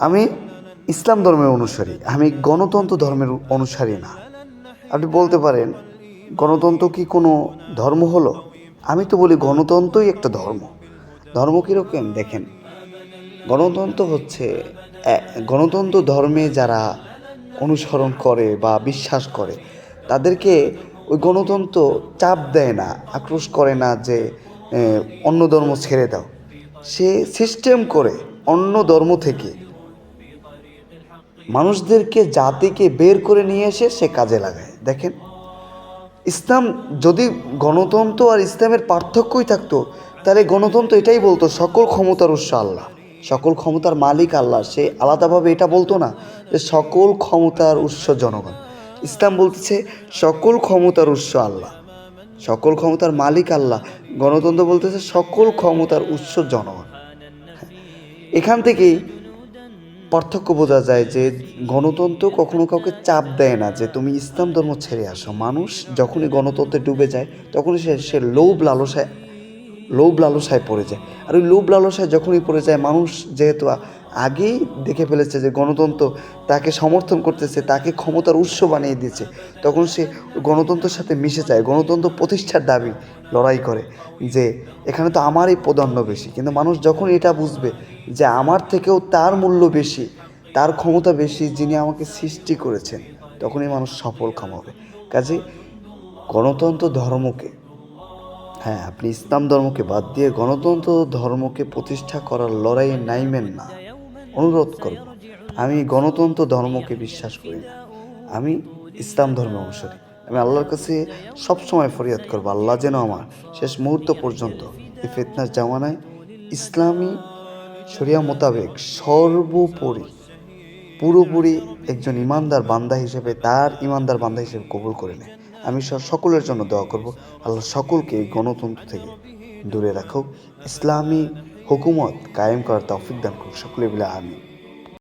আমি ইসলাম ধর্মের অনুসারী, আমি গণতন্ত্র ধর্মের অনুসারী না। আপনি বলতে পারেন গণতন্ত্র কি কোনো ধর্ম হলো? আমি তো বলি গণতন্ত্রই একটা ধর্ম। ধর্ম কীরকম দেখেন, গণতন্ত্র হচ্ছে গণতন্ত্র ধর্মে যারা অনুসরণ করে বা বিশ্বাস করে তাদেরকে ওই গণতন্ত্র চাপ দেয় না, আক্রোশ করে না যে অন্য ধর্ম ছেড়ে দাও। সে সিস্টেম করে অন্য ধর্ম থেকে মানুষদেরকে, জাতিকে বের করে নিয়ে এসে সে কাজে লাগায়। দেখেন, ইসলাম যদি গণতন্ত্র আর ইসলামের পার্থক্যই থাকতো, তাহলে গণতন্ত্র এটাই বলতো সকল ক্ষমতার উৎস আল্লাহ, সকল ক্ষমতার মালিক আল্লাহ। সে আলাদাভাবে এটা বলতো না যে সকল ক্ষমতার উৎস জনগণ। ইসলাম বলতেছে সকল ক্ষমতার উৎস আল্লাহ, সকল ক্ষমতার মালিক আল্লাহ। গণতন্ত্র বলতেছে সকল ক্ষমতার উৎস জনগণ। এখান থেকেই পার্থক্য বোঝা যায় যে গণতন্ত্র কখনো কাউকে চাপ দেয় না যে তুমি ইসলাম ধর্ম ছেড়ে আসো। মানুষ যখনই গণতন্ত্রে ডুবে যায় তখনই সে লোভ লালসায় পড়ে যায়। আর ওই লোভ লালসায় যখনই পড়ে যায়, মানুষ যেহেতু আগেই দেখে ফেলেছে যে গণতন্ত্র তাকে সমর্থন করতেছে, তাকে ক্ষমতার উৎস বানিয়ে দিয়েছে, তখন সে গণতন্ত্রের সাথে মিশে যায়, গণতন্ত্র প্রতিষ্ঠার দাবি লড়াই করে যে এখানে তো আমারই প্রাধান্য বেশি। কিন্তু মানুষ যখন এটা বুঝবে যে আমার থেকেও তার মূল্য বেশি, তার ক্ষমতা বেশি, যিনি আমাকে সৃষ্টি করেছেন, তখনই মানুষ সফল কাম হবে। কাজে গণতন্ত্র ধর্মকে, হ্যাঁ, আপনি ইসলাম ধর্মকে বাদ দিয়ে গণতন্ত্র ধর্মকে প্রতিষ্ঠা করার লড়াইয়ে নাইবেন না, অনুরোধ করব। আমি গণতন্ত্র ধর্মকে বিশ্বাস করি না, আমি ইসলাম ধর্মের অনুসারী। আমি আল্লাহর কাছে সবসময় ফরিয়াদ করব, আল্লাহ যেন আমার শেষ মুহূর্ত পর্যন্ত এই ফিতনার জামানায় ইসলামী শরিয়া মোতাবেক সর্বোপরি পুরোপুরি একজন ইমানদার বান্দা হিসেবে, তার ইমানদার বান্দা হিসেবে কবুল করে নেয়। আমি সকলের জন্য দোয়া করব, আল্লাহ সকলকে এই গণতন্ত্র থেকে দূরে রাখুক, ইসলামী হুকুমত কায়েম করার তৌফিক দান করুক। সকলে বলে আমিন।